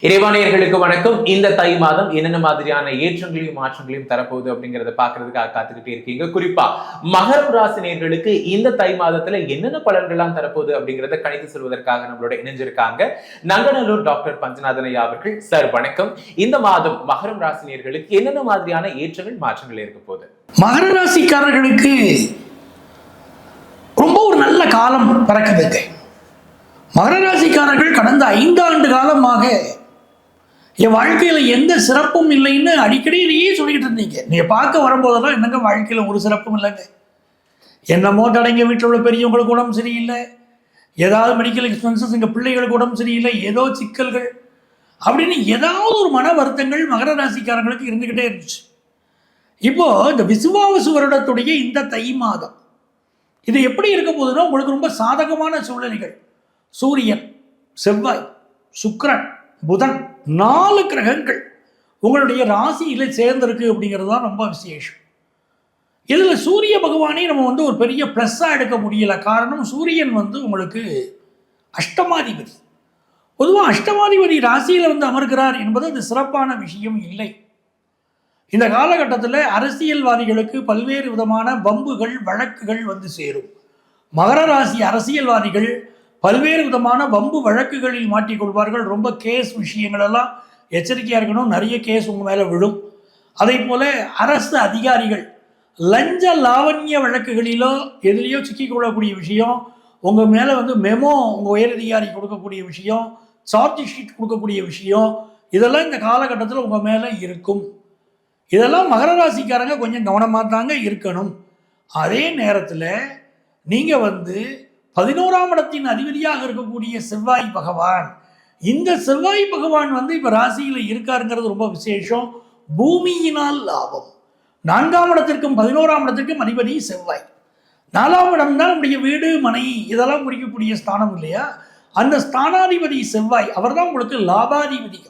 இறைவானியர்களுக்கு வணக்கம். இந்த தை மாதம் என்னென்ன மாதிரியான ஏற்றங்களையும் மாற்றங்களையும் தரப்போகுது அப்படிங்கறத பாக்குறதுக்காக காத்துக்கிட்டே இருக்கீங்க. குறிப்பா மகரம் ராசி நேயர்களுக்கு இந்த தை மாதத்துல என்னென்ன பலன்கள்லாம் தரப்போகுது அப்படிங்கறத கணித்து சொல்வதற்காக நம்மளோட இணைஞ்சிருக்காங்க நங்கநல்லூர் டாக்டர் பஞ்சநாதன் ஐயா அவர்கள். சார் வணக்கம். இந்த மாதம் மகரம் ராசி நேயர்களுக்கு என்னென்ன மாதிரியான ஏற்றங்கள் மாற்றங்கள் இருக்க போகுது? மகர ராசிக்காரர்களுக்கு ரொம்ப ஒரு நல்ல காலம் பிறக்குதுங்க. மகர ராசிக்காரர்கள் கடந்த 5 ஆண்டு காலமாக என் வாழ்க்கையில் எந்த சிறப்பும் இல்லைன்னு அடிக்கடி நீயே சொல்லிக்கிட்டு இருந்தீங்க. நீங்கள் பார்க்க வரும்போதெல்லாம் என்னங்க வாழ்க்கையில் ஒரு சிறப்பும் இல்லைங்க, என்னமோ தடைங்க, வீட்டில் உள்ள பெரியவங்களுக்கு உடம்பு சரியில்லை, ஏதாவது மெடிக்கல் எக்ஸ்பென்சஸ், எங்கள் பிள்ளைகளுக்கு உடம்பு சரியில்லை, ஏதோ சிக்கல்கள் அப்படின்னு ஏதாவது ஒரு மன வருத்தங்கள் மகர ராசிக்காரங்களுக்கு இருந்துக்கிட்டே இருந்துச்சு. இப்போது இந்த விசுவாவசு வருடத்துடைய இந்த தை மாதம் இது எப்படி இருக்க போகுதுன்னா, உங்களுக்கு ரொம்ப சாதகமான சூழ்நிலைகள். சூரியன், செவ்வாய், சுக்கிரன், புதன் 4 கிரகங்கள் உங்களுடைய ராசியில் சேர்ந்திருக்கு அப்படிங்கிறது தான் ரொம்ப விசேஷம். இதில் சூரிய பகவானே நம்ம ஒரு பெரிய ப்ளஸ்ஸாக எடுக்க முடியல. காரணம், சூரியன் உங்களுக்கு அஷ்டமாதிபதி. பொதுவாக அஷ்டமாதிபதி ராசியில் அமர்கிறார் என்பது அது சிறப்பான விஷயம் இல்லை. இந்த காலகட்டத்தில் அரசியல்வாதிகளுக்கு பல்வேறு விதமான வம்புகள் வழக்குகள் சேரும். மகர ராசி அரசியல்வாதிகள் பல்வேறு விதமான வம்பு வழக்குகளில் மாட்டிக்கொள்வார்கள். ரொம்ப கேஸ் விஷயங்கள் எல்லாம் எச்சரிக்கையாக இருக்கணும். நிறைய கேஸ் உங்கள் மேலே விழும். அதே போல் அரசு அதிகாரிகள் லஞ்ச லாவண்ய வழக்குகளிலோ எதுலேயோ சிக்கிக்கொள்ளக்கூடிய விஷயம், உங்கள் மேலே மெமோ உங்கள் உயரதிகாரி கொடுக்கக்கூடிய விஷயம், சார்ஜ் ஷீட் கொடுக்கக்கூடிய விஷயம், இதெல்லாம் இந்த காலகட்டத்தில் உங்கள் மேலே இருக்கும். இதெல்லாம் மகர ராசிக்காரங்க கொஞ்சம் கவனமாக தாங்க இருக்கணும். அதே நேரத்தில் நீங்கள் 11ஆம் இடத்தின் அதிபதியாக இருக்கக்கூடிய செவ்வாய் பகவான், இந்த செவ்வாய் பகவான் இப்போ ராசியில் இருக்காருங்கிறது ரொம்ப விசேஷம். பூமியினால் லாபம். 4ஆம் இடத்திற்கும் 11ஆம் இடத்திற்கும் அதிபதி செவ்வாய். 4ஆம் இடம் தான் நம்முடைய வீடு மனை இதெல்லாம் குறிக்கக்கூடிய ஸ்தானம் இல்லையா? அந்த ஸ்தானாதிபதி செவ்வாய், அவர் தான் உங்களுக்கு லாபாதிபதி.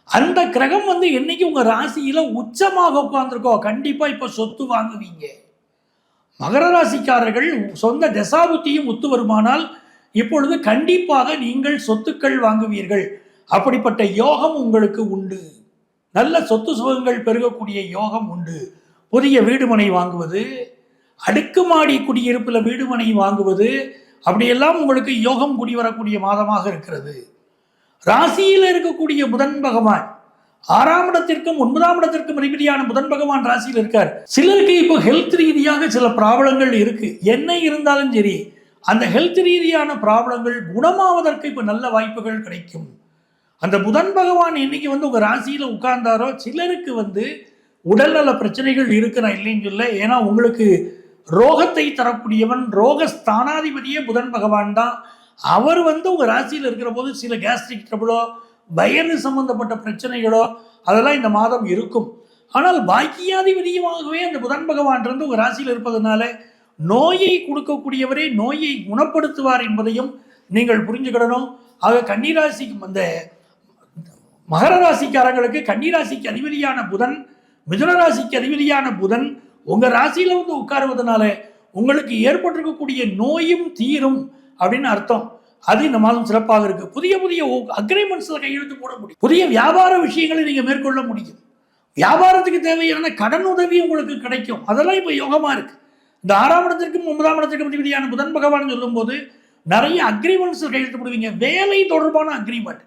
அந்த கிரகம் என்னைக்கு உங்கள் ராசியில் உச்சமாக உட்கார்ந்துருக்கோ கண்டிப்பாக இப்போ சொத்து வாங்குவீங்க. மகர ராசிக்காரர்கள் சொந்த தசாபுத்தியும் ஒத்து வருமானால் இப்பொழுது கண்டிப்பாக நீங்கள் சொத்துக்கள் வாங்குவீர்கள். அப்படிப்பட்ட யோகம் உங்களுக்கு உண்டு. நல்ல சொத்து சுகங்கள் பெருகக்கூடிய யோகம் உண்டு. புதிய வீடுமனை வாங்குவது, அடுக்குமாடி குடியிருப்பில் வீடுமனை வாங்குவது, அப்படியெல்லாம் உங்களுக்கு யோகம் கூடி வரக்கூடிய மாதமாக இருக்கிறது. ராசியில் இருக்கக்கூடிய புதன் பகவான் 6ஆம் இடத்திற்கும் 9ஆம் இடத்திற்கும் அதிபதியான புதன் பகவான் ராசியில் இருக்கார். சிலருக்கு இப்போ ஹெல்த் ரீதியாக சில ப்ராப்ளங்கள் இருக்கு. என்ன இருந்தாலும் சரி, அந்த ஹெல்த் ரீதியான ப்ராப்ளங்கள் குணமாவதற்கு இப்போ நல்ல வாய்ப்புகள் கிடைக்கும். அந்த புதன் பகவான் இன்னைக்கு உங்க ராசியில் உட்கார்ந்தாரோ சிலருக்கு உடல்நல பிரச்சனைகள் இருக்கு. நான் இல்லைன்னு சொல்ல. ஏன்னா உங்களுக்கு ரோகத்தை தரக்கூடியவன் ரோகஸ்தானாதிபதியே புதன் பகவான் தான். அவர் உங்க ராசியில் இருக்கிற போது சில கேஸ்ட்ரிக் ட்ரபிளோ வயது சம்பந்தப்பட்ட பிரச்சனைகளோ அதெல்லாம் இந்த மாதம் இருக்கும். ஆனால் பாக்கியாதிபதியமாகவே அந்த புதன் பகவான் உங்க ராசியில் இருப்பதனால நோயை கொடுக்கக்கூடியவரே நோயை குணப்படுத்துவார் என்பதையும் நீங்கள் புரிஞ்சுக்கிடணும். ஆக கன்னிராசிக்கு அந்த மகர ராசிக்காரங்களுக்கு கன்னிராசிக்கு அதிபதியான புதன், மிதுன ராசிக்கு அதிபதியான புதன் உங்க ராசியில உட்காருவதனால உங்களுக்கு ஏற்பட்டிருக்கக்கூடிய நோயும் தீரும் அப்படின்னு அர்த்தம். அது இந்த மாதம் சிறப்பாக இருக்கு. புதிய புதிய அக்ரிமெண்ட்ஸ்ல கையெழுத்து போட முடியும். புதிய வியாபார விஷயங்களை நீங்க மேற்கொள்ள முடியும். வியாபாரத்துக்கு தேவையான கடன் உதவி உங்களுக்கு கிடைக்கும். அதெல்லாம் இப்போ யோகமா இருக்கு. இந்த 6ஆம் இடத்திற்கும் 9ஆம் இடத்திற்கும் அதிபதியான புதன் பகவான் சொல்லும் போது நிறைய அக்ரிமெண்ட்ஸ் கையெழுத்து போடுவீங்க. வேலை தொடர்பான அக்ரிமெண்ட்,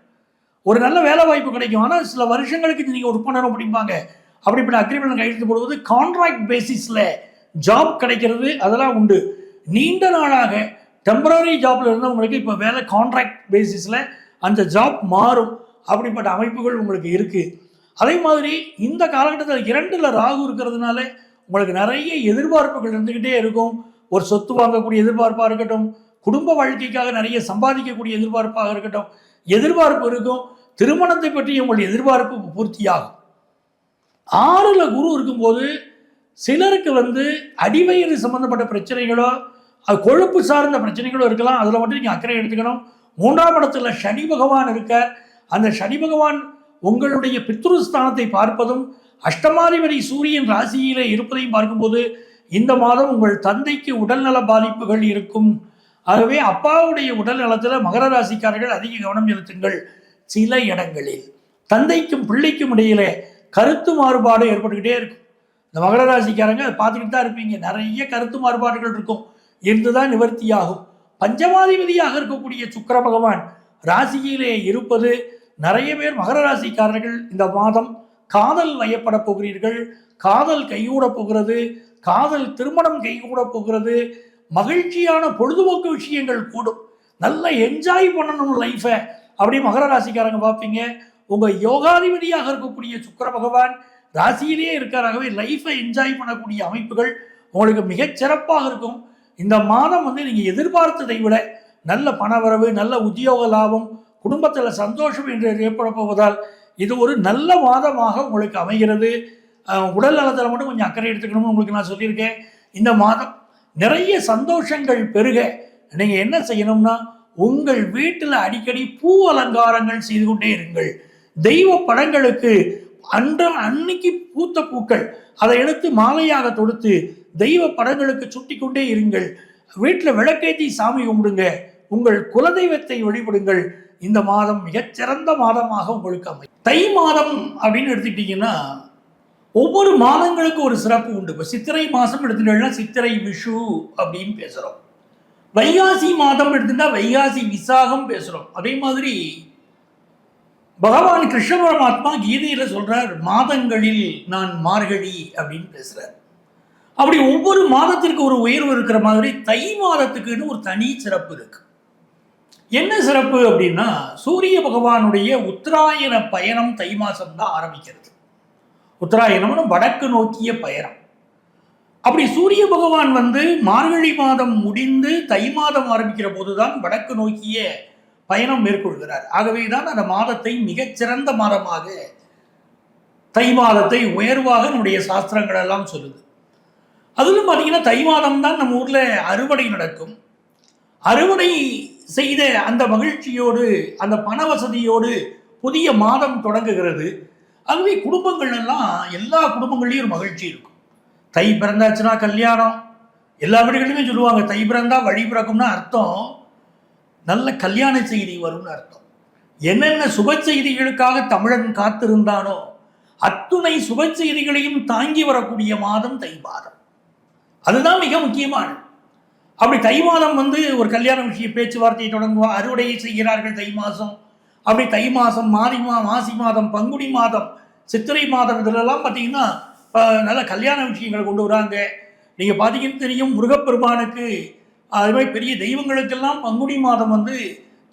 ஒரு நல்ல வேலை வாய்ப்பு கிடைக்கும். ஆனால் சில வருஷங்களுக்கு நீங்க ஒர்க் பண்ணணும் அப்படிம்பாங்க. அப்படிப்பட்ட அக்ரிமெண்ட் கையெழுத்து போடுவது கான்ட்ராக்ட் பேசிஸ்ல ஜாப் கிடைக்கிறது, அதெல்லாம் உண்டு. நீண்ட நாளாக டெம்பரரி ஜாப்ல இருந்தவங்களுக்கு இப்போ வேலை கான்ட்ராக்ட் பேசிஸில் அந்த ஜாப் மாறும். அப்படிப்பட்ட அமைப்புகள் உங்களுக்கு இருக்குது. அதே மாதிரி இந்த காலகட்டத்தில் 2ல் ராகு இருக்கிறதுனால உங்களுக்கு நிறைய எதிர்பார்ப்புகள் இருந்துக்கிட்டே இருக்கும். ஒரு சொத்து வாங்கக்கூடிய எதிர்பார்ப்பாக இருக்கட்டும், குடும்ப வாழ்க்கைக்காக நிறைய சம்பாதிக்கக்கூடிய எதிர்பார்ப்பாக இருக்கட்டும், எதிர்பார்ப்பு இருக்கும். திருமணத்தை பற்றி உங்களுடைய எதிர்பார்ப்பு பூர்த்தியாகும். 6ல் குரு இருக்கும்போது சிலருக்கு அடிவயிறு சம்பந்தப்பட்ட பிரச்சனைகளோ அது கொழுப்பு சார்ந்த பிரச்சனைகளும் இருக்கலாம். அதில் மட்டும் நீங்கள் அக்கறை எடுத்துக்கணும். 3ஆம் இடத்துல சனி பகவான் இருக்கார். அந்த சனி பகவான் உங்களுடைய பித்ருஸ்தானத்தை பார்ப்பதும் அஷ்டமாதிபதி சூரியன் ராசியிலே இருப்பதையும் பார்க்கும்போது இந்த மாதம் உங்கள் தந்தைக்கு உடல்நல பாதிப்புகள் இருக்கும். ஆகவே அப்பாவுடைய உடல் நலத்தில் மகர ராசிக்காரர்கள் அதிக கவனம் செலுத்துங்கள். சில இடங்களில் தந்தைக்கும் பிள்ளைக்கும் இடையிலே கருத்து மாறுபாடு ஏற்பட்டுக்கிட்டே இருக்கும். இந்த மகர ராசிக்காரங்க அதை பார்த்துக்கிட்டு தான் இருப்பீங்க. நிறைய கருத்து மாறுபாடுகள் இருக்கும், இருந்துதான் நிவர்த்தியாகும். பஞ்சமாதிபதியாக இருக்கக்கூடிய சுக்கிர பகவான் ராசியிலே இருப்பது, நிறைய பேர் மகர ராசிக்காரர்கள் இந்த மாதம் காதல் வயப்பட போகிறீர்கள், காதல் கைகூட போகிறது, காதல் திருமணம் கைகூட போகிறது, மகிழ்ச்சியான பொழுதுபோக்கு விஷயங்கள் கூடும், நல்லா என்ஜாய் பண்ணணும் லைஃபை அப்படி மகர ராசிக்காரங்க பார்ப்பீங்க. உங்கள் யோகாதிபதியாக இருக்கக்கூடிய சுக்கிர பகவான் ராசியிலே இருக்காராகவே லைஃபை என்ஜாய் பண்ணக்கூடிய அமைப்புகள் உங்களுக்கு மிகச்சிறப்பாக இருக்கும். இந்த மாதம் நீங்கள் எதிர்பார்த்ததை விட நல்ல பணவரவு, நல்ல உத்தியோக லாபம், குடும்பத்தில் சந்தோஷம் என்று ஏற்பட போவதால் இது ஒரு நல்ல மாதமாக உங்களுக்கு அமைகிறது. உடல் நலத்தில் மட்டும் கொஞ்சம் அக்கறை எடுத்துக்கணும்னு உங்களுக்கு நான் சொல்லியிருக்கேன். இந்த மாதம் நிறைய சந்தோஷங்கள் பெருக நீங்கள் என்ன செய்யணும்னா, உங்கள் வீட்டில் அடிக்கடி பூ அலங்காரங்கள் செய்து கொண்டே இருங்கள். தெய்வ படங்களுக்கு அன்னைக்கு பூத்த பூக்கள் அதை எடுத்து மாலையாக தொடுத்து தெய்வ படங்களுக்கு சுட்டி கொண்டே இருங்கள். வீட்டில் விளக்கேற்றி சாமி கும்பிடுங்க, உங்கள் குலதெய்வத்தை வழிபடுங்கள். இந்த மாதம் மிகச்சிறந்த மாதமாக உங்களுக்கு அமையும். தை மாதம் அப்படின்னு எடுத்துக்கிட்டீங்கன்னா, ஒவ்வொரு மாதங்களுக்கும் ஒரு சிறப்பு உண்டு. இப்போ சித்திரை மாதம் எடுத்துட்டோம்னா சித்திரை விஷு அப்படின்னு பேசுகிறோம். வைகாசி மாதம் எடுத்துட்டா வைகாசி விசாகம் பேசுகிறோம். அதே மாதிரி பகவான் கிருஷ்ண பரமாத்மா கீதையில் சொல்றார், மாதங்களில் நான் மார்கழி அப்படின்னு பேசுறார். அப்படி ஒவ்வொரு மாதத்திற்கு ஒரு உயர்வு இருக்கிற மாதிரி தை மாதத்துக்குன்னு ஒரு தனி சிறப்பு இருக்கு. என்ன சிறப்பு அப்படின்னா, சூரிய பகவானுடைய உத்தராயண பயணம் தை மாதம் தான் ஆரம்பிக்கிறது. உத்தராயணம்னு வடக்கு நோக்கிய பயணம். அப்படி சூரிய பகவான் மார்கழி மாதம் முடிந்து தை மாதம் ஆரம்பிக்கிற போதுதான் வடக்கு நோக்கிய பயணம் மேற்கொள்கிறார். ஆகவே தான் அந்த மாதத்தை மிகச்சிறந்த மாதமாக, தை மாதத்தை உயர்வாக நம்முடைய சாஸ்திரங்கள் எல்லாம் சொல்லுது. அதிலும் பார்த்தீங்கன்னா தை மாதம் தான் நம்ம ஊரில் அறுவடை நடக்கும். அறுவடை செய்த அந்த மகிழ்ச்சியோடு, அந்த பண வசதியோடு புதிய மாதம் தொடங்குகிறது. ஆகவே குடும்பங்கள் எல்லாம், எல்லா குடும்பங்கள்லையும் ஒரு மகிழ்ச்சி இருக்கும். தை பிறந்தாச்சுன்னா கல்யாணம், எல்லா வீடுகளிலுமே சொல்லுவாங்க தை பிறந்தா வழி பிறக்கும்னா அர்த்தம் நல்ல கல்யாண செய்தி வரும்னு அர்த்தம். என்னென்ன சுப செய்திகளுக்காக தமிழன் காத்திருந்தானோ அத்துணை சுப செய்திகளையும் தாங்கி வரக்கூடிய மாதம் தை மாதம். அதுதான் மிக முக்கியமானது. அப்படி தை மாதம் ஒரு கல்யாண விஷய பேச்சுவார்த்தையை தொடங்குவா, அறுவடையை செய்கிறார்கள் தை மாதம். அப்படி தை மாதம், மாசி மாதம், பங்குனி மாதம், சித்திரை மாதம், இதிலெல்லாம் பார்த்தீங்கன்னா நல்ல கல்யாண விஷயங்களை கொண்டு வராங்க. நீங்கள் பார்த்தீங்கன்னு தெரியும், முருகப்பெருமானுக்கு அது மாதிரி பெரிய தெய்வங்களுக்கெல்லாம் பங்குனி மாதம்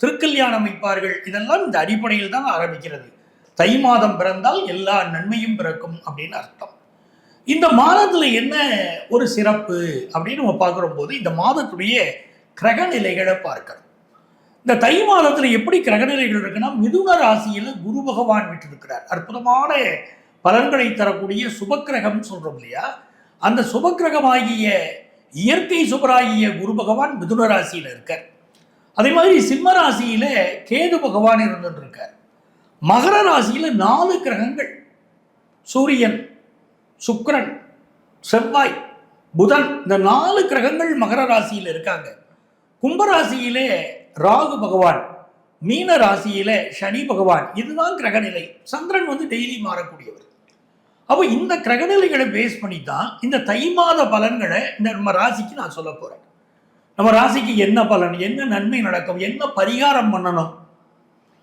திருக்கல்யாணம் வைப்பார்கள். இதெல்லாம் இந்த அடிப்படையில் தான் ஆரம்பிக்கிறது. தை மாதம் பிறந்தால் எல்லா நன்மையும் பிறக்கும் அப்படின்னு அர்த்தம். இந்த மாதத்தில் என்ன ஒரு சிறப்பு அப்படின்னு நம்ம பார்க்குற போது, இந்த மாதத்துடைய கிரகநிலைகளை பார்க்கணும். இந்த தை மாதத்தில் எப்படி கிரகநிலைகள் இருக்குன்னா, மிதுன ராசியில் குரு பகவான் விட்டிருக்கிறார். அற்புதமான பலன்களை தரக்கூடிய சுபக்கிரகம் சொல்றோம் இல்லையா, அந்த சுபக்கிரகமாகிய இயற்கை சுபராகிய குரு பகவான் மிதுன ராசியில் இருக்கார். அதே மாதிரி சிம்ம ராசியில கேது பகவான் இருந்துருக்கார். மகர ராசியில 4 கிரகங்கள், சூரியன், சுக்கிரன், செவ்வாய், புதன், இந்த 4 கிரகங்கள் மகர ராசியில் இருக்காங்க. கும்பராசியிலே ராகு பகவான், மீன ராசியில சனி பகவான். இதுதான் கிரகநிலை. சந்திரன் டெய்லி மாறக்கூடியவர். அப்போ இந்த கிரகநிலைகளை பேஸ் பண்ணி தான் இந்த தை மாத பலன்களை நம்ம ராசிக்கு நான் சொல்ல போறேன். நம்ம ராசிக்கு என்ன பலன், என்ன நன்மை நடக்கும், என்ன பரிகாரம் பண்ணணும்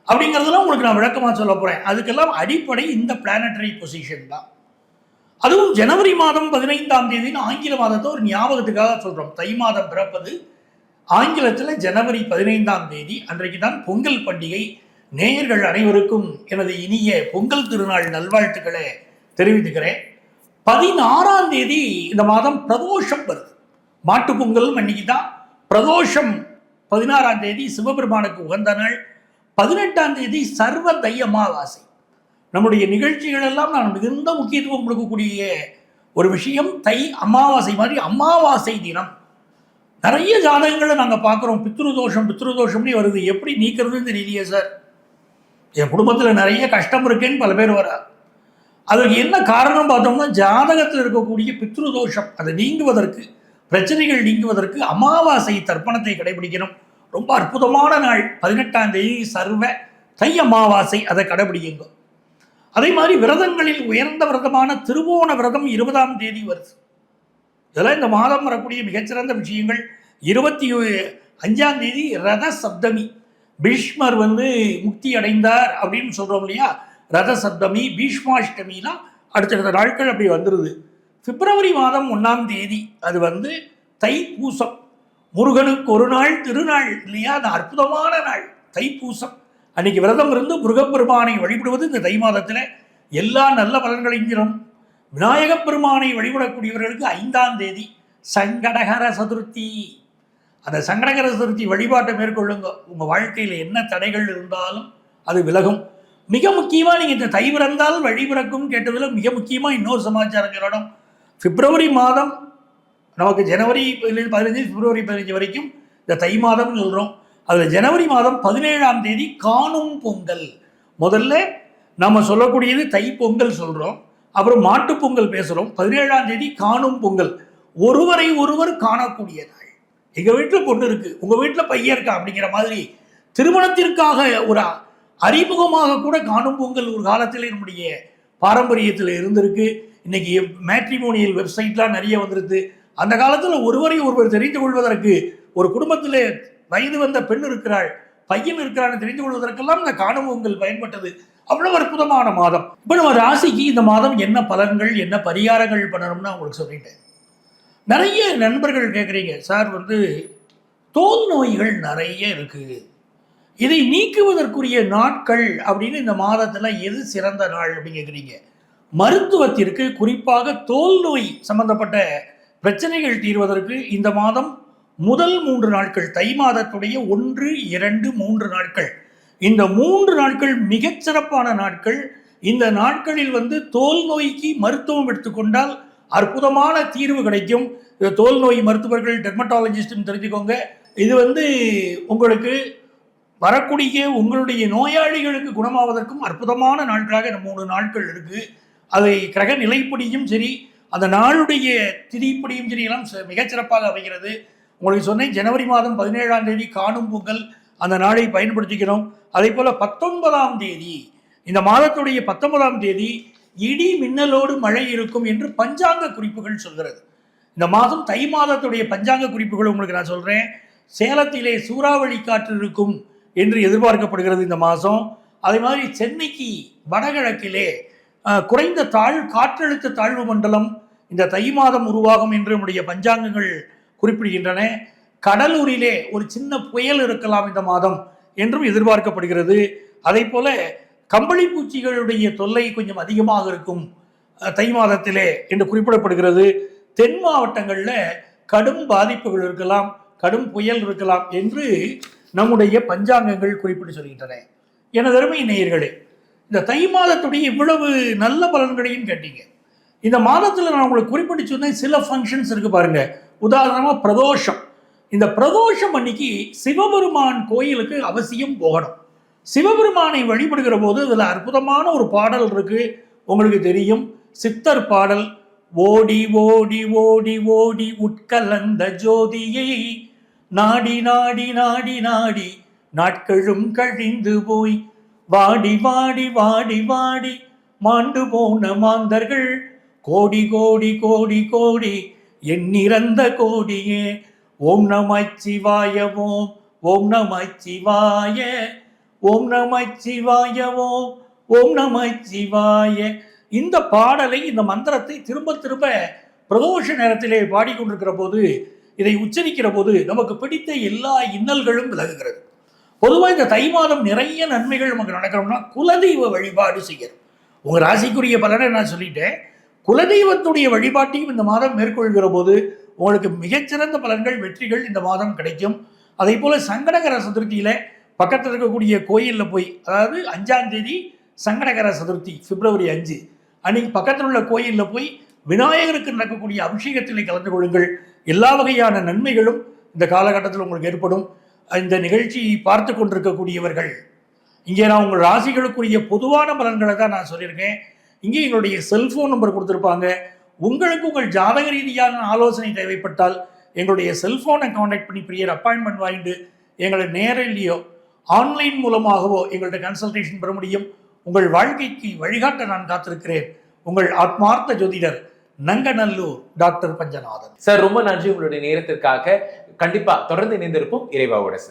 அப்படிங்கிறதெல்லாம் உங்களுக்கு நான் விளக்கமாக சொல்ல போறேன். அதுக்கெல்லாம் அடிப்படை இந்த பிளானட்டரி பொசிஷன் தான். அதுவும் ஜனவரி மாதம் 15ஆம் தேதின்னு ஆங்கில மாதத்தை ஒரு ஞாபகத்துக்காக சொல்றோம். தை மாதம் பிறப்பது ஆங்கிலத்தில் ஜனவரி 15ஆம் தேதி. அன்றைக்கு தான் பொங்கல் பண்டிகை. நேயர்கள் அனைவருக்கும் எனது இனிய பொங்கல் திருநாள் நல்வாழ்த்துக்களை தெரிவித்துக்கிறேன். 16ஆம் தேதி இந்த மாதம் பிரதோஷம் வருது. மாட்டு பொங்கல் அன்னைக்கு தான் பிரதோஷம். 16ஆம் தேதி சிவபெருமானுக்கு உகந்த நாள். 18ஆம் தேதி சர்வ தை அமாவாசை. நம்முடைய நிகழ்ச்சிகள் எல்லாம் நான் மிகுந்த முக்கியத்துவம் கொடுக்கக்கூடிய ஒரு விஷயம் தை அமாவாசை மாதிரி அமாவாசை தினம். நிறைய ஜாதகங்களை நாங்கள் பார்க்குறோம், பித்ருதோஷம்னே வருது. எப்படி நீக்கிறதுன்னு தெரியலையே சார், என் குடும்பத்தில் நிறைய கஷ்டம் இருக்கேன்னு பல பேர் வரா. அதற்கு என்ன காரணம் பார்த்தோம்னா, ஜாதகத்தில் இருக்கக்கூடிய பித்ருதோஷம் அதை நீங்குவதற்கு, பிரச்சனைகள் நீங்குவதற்கு அமாவாசை தர்ப்பணத்தை கடைபிடிக்கணும். ரொம்ப அற்புதமான நாள் 18ஆம் தேதி சர்வ தை அமாவாசை அதை கடைபிடிங்க. அதே மாதிரி விரதங்களில் உயர்ந்த விரதமான திருவோண விரதம் 20ஆம் தேதி வருது. இதெல்லாம் இந்த மாதம் வரக்கூடிய மிகச்சிறந்த விஷயங்கள். 25ஆம் தேதி ரத சப்தமி, பீஷ்மர் முக்தி அடைந்தார் அப்படின்னு சொல்றோம் இல்லையா, ரத சப்தமி, பீஷ்மாஷ்டமிலாம் அடுத்தடுத்த நாட்கள் அப்படி வந்துடுது. பிப்ரவரி மாதம் 1ஆம் தேதி அது தைப்பூசம், முருகனுக்கு ஒரு நாள் திருநாள் இல்லையா, அது அற்புதமான நாள் தைப்பூசம். அன்னைக்கு விரதம் இருந்து முருகப்பெருமானை வழிபடுவது இந்த தை மாதத்தில் எல்லா நல்ல பலன்களையும் தரும். விநாயகப் பெருமானை வழிபடக்கூடியவர்களுக்கு 5ஆம் தேதி சங்கடகர சதுர்த்தி. அந்த சங்கடகர சதுர்த்தி வழிபாட்டை மேற்கொள்ளுங்க. உங்கள் வாழ்க்கையில் என்ன தடைகள் இருந்தாலும் அது விலகும். மிக முக்கியமாக நீங்கள் இந்த தை பிறந்தால் வழி பிறக்கும் கேட்டதில் மிக முக்கியமாக இன்னொரு சமாச்சாரம் சொல்லணும். பிப்ரவரி மாதம் நமக்கு ஜனவரி 15 பிப்ரவரி 15 வரைக்கும் இந்த தை மாதம்னு சொல்கிறோம். அதில் ஜனவரி மாதம் 17ஆம் தேதி காணும் பொங்கல். முதல்ல நம்ம சொல்லக்கூடியது தை பொங்கல் சொல்கிறோம், அப்புறம் மாட்டு பொங்கல் பேசுகிறோம். 17ஆம் தேதி காணும் பொங்கல், ஒருவரை ஒருவர் காணக்கூடிய நாள். எங்கள் வீட்டில் பொண்ணு இருக்குது, உங்கள் வீட்டில் பையன் இருக்கா அப்படிங்கிற மாதிரி திருமணத்திற்காக ஒரு அறிமுகமாக கூட காணும் பொங்கல் ஒரு காலத்தில் நம்முடைய பாரம்பரியத்தில் இருந்திருக்கு. இன்னைக்கு மேட்ரிமோனியல் வெப்சைட்லாம் நிறைய வந்துருது. அந்த காலத்தில் ஒருவரை ஒருவர் தெரிந்து கொள்வதற்கு, ஒரு குடும்பத்தில் வயது வந்த பெண் இருக்கிறாள், பையன் இருக்கிறான்னு தெரிந்து கொள்வதற்கெல்லாம் இந்த காணும் பொங்கல் பயன்பட்டது. அவ்வளவு அற்புதமான மாதம். இப்போ நம்ம ராசிக்கு இந்த மாதம் என்ன பலன்கள், என்ன பரிகாரங்கள் பண்ணணும்னு உங்களுக்கு சொல்லிட்டேன். நிறைய நண்பர்கள் கேட்குறீங்க, சார் தோல் நோய்கள் நிறைய இருக்குது, இதை நீக்குவதற்குரிய நாட்கள் அப்படின்னு இந்த மாதத்தில் எது சிறந்த நாள் அப்படின்னு கேட்குறீங்க. மருத்துவத்திற்கு, குறிப்பாக தோல் நோய் சம்பந்தப்பட்ட பிரச்சனைகள் தீர்வதற்கு இந்த மாதம் முதல் 3 நாட்கள், தை மாதத்துடைய 1, 2, 3 நாட்கள், இந்த 3 நாட்கள் மிகச்சிறப்பான நாட்கள். இந்த நாட்களில் தோல் நோய்க்கு மருத்துவம் எடுத்துக்கொண்டால் அற்புதமான தீர்வு கிடைக்கும். தோல் நோய் மருத்துவர்கள், டெர்மட்டாலஜிஸ்ட்னு தெரிஞ்சுக்கோங்க. இது உங்களுக்கு வரக்கூடிய உங்களுடைய நோயாளிகளுக்கு குணமாவதற்கும் அற்புதமான நாட்களாக இந்த 3 நாட்கள் இருக்குது. அதை கிரக நிலைப்படியும் சரி, அந்த நாளுடைய திதிப்படியும் சரி எல்லாம் மிகச்சிறப்பாக அமைகிறது. உங்களுக்கு சொன்னேன், ஜனவரி மாதம் 17ஆம் தேதி காணும் பொங்கல், அந்த நாளை பயன்படுத்திக்கிறோம். அதே போல் 19ஆம் தேதி, இந்த மாதத்துடைய 19ஆம் தேதி இடி மின்னலோடு மழை இருக்கும் என்று பஞ்சாங்க குறிப்புகள் சொல்கிறது. இந்த மாதம் தை மாதத்துடைய பஞ்சாங்க குறிப்புகள் உங்களுக்கு நான் சொல்கிறேன். சேலத்திலே சூறாவளி காற்று இருக்கும் என்று எதிர்பார்க்கப்படுகிறது இந்த மாதம். அதே மாதிரி சென்னைக்கு வடகிழக்கிலே குறைந்த காற்றழுத்த தாழ்வு மண்டலம் இந்த தை மாதம் உருவாகும் என்று நம்முடைய பஞ்சாங்கங்கள் குறிப்பிடுகின்றன. கடலூரிலே ஒரு சின்ன புயல் இருக்கலாம் இந்த மாதம் என்றும் எதிர்பார்க்கப்படுகிறது. அதே போல கம்பளி பூச்சிகளுடைய தொல்லை கொஞ்சம் அதிகமாக இருக்கும் தை மாதத்திலே என்று குறிப்பிடப்படுகிறது. தென் மாவட்டங்களில் கடும் பாதிப்புகள் இருக்கலாம், கடும் புயல் இருக்கலாம் என்று நம்முடைய பஞ்சாங்கங்கள் குறிப்பிட்டு சொல்கின்றன. எனது அருமை நேயர்களே, இந்த தை மாதத்துடைய இவ்வளவு நல்ல பலன்களையும் கேட்டீங்க. இந்த மாதத்தில் நான் உங்களுக்கு குறிப்பிட்டு சொன்னேன், சில ஃபங்க்ஷன்ஸ் இருக்கு பாருங்க. உதாரணமாக பிரதோஷம். இந்த பிரதோஷம் அன்னைக்கு சிவபெருமான் கோயிலுக்கு அவசியம் போகணும். சிவபெருமானை வழிபடுகிற போது அதில் அற்புதமான ஒரு பாடல் இருக்கு, உங்களுக்கு தெரியும், சித்தர் பாடல். ஓடி ஓடி ஓடி ஓடி உட்கலந்த ஜோதியை நாடி நாடி நாடி நாடி நாட்களும் கழிந்து போய் வாடி வாடி வாடி வாடி மாண்டு போன மாந்தர்கள் கோடி கோடி கோடி கோடி எண்ணிறந்த கோடியே ஓம் நமச்சிவாய ஓம் ஓம் நமச்சிவாய ஓம் நமச்சிவாய ஓம் ஓம் நமச்சிவாய. இந்த பாடலை, இந்த மந்திரத்தை திரும்ப திரும்ப பிரதோஷ நேரத்திலே பாடிக்கொண்டிருக்கிற போது, இதை உச்சரிக்கிற போது நமக்கு பிடித்த எல்லா இன்னல்களும் விலகுகிறது. பொதுவாக இந்த தை மாதம் நிறைய நன்மைகள் நமக்கு நடக்கணும்னா குலதெய்வ வழிபாடு செய்யணும். உங்கள் ராசிக்குரிய பலனை நான் சொல்லிட்டேன். குலதெய்வத்துடைய வழிபாட்டையும் இந்த மாதம் மேற்கொள்கிற போது உங்களுக்கு மிகச்சிறந்த பலன்கள், வெற்றிகள் இந்த மாதம் கிடைக்கும். அதே போல் சங்கடகர சதுர்த்தியில் பக்கத்தில் இருக்கக்கூடிய கோயிலில் போய், அதாவது 5ஆம் தேதி சங்கடகர சதுர்த்தி பிப்ரவரி 5 அன்னைக்கு பக்கத்தில் உள்ள கோயிலில் போய் விநாயகருக்கு நடக்கக்கூடிய அபிஷேகத்தில் கலந்து கொள்ளுங்கள். எல்லா வகையான நன்மைகளும் இந்த காலகட்டத்தில் உங்களுக்கு ஏற்படும். இந்த நிகழ்ச்சியை பார்த்து கொண்டிருக்கக்கூடியவர்கள், இங்கே நான் உங்கள் ராசிகளுக்குரிய பொதுவான பலன்களை தான் நான் சொல்லியிருக்கேன். இங்கே எங்களுடைய செல்ஃபோன் நம்பர் கொடுத்துருப்பாங்க. உங்களுக்கு உங்கள் ஜாதக ரீதியான ஆலோசனை தேவைப்பட்டால் எங்களுடைய செல்ஃபோனை காண்டாக்ட் பண்ணி ப்ரியர் அப்பாயின்மெண்ட் வாங்கிட்டு எங்களை நேரிலேயோ ஆன்லைன் மூலமாகவோ எங்கள்கிட்ட கன்சல்டேஷன் பெற முடியும். உங்கள் வாழ்க்கைக்கு வழிகாட்ட நான் காத்திருக்கிறேன். உங்கள் ஆத்மார்த்த ஜோதிடர், நங்கநல்லூர் டாக்டர் பஞ்சநாதன். சார் ரொம்ப நன்றி உங்களுடைய நேரத்திற்காக. கண்டிப்பா தொடர்ந்து இணைந்திருப்போம். இறைவாவோட சார்.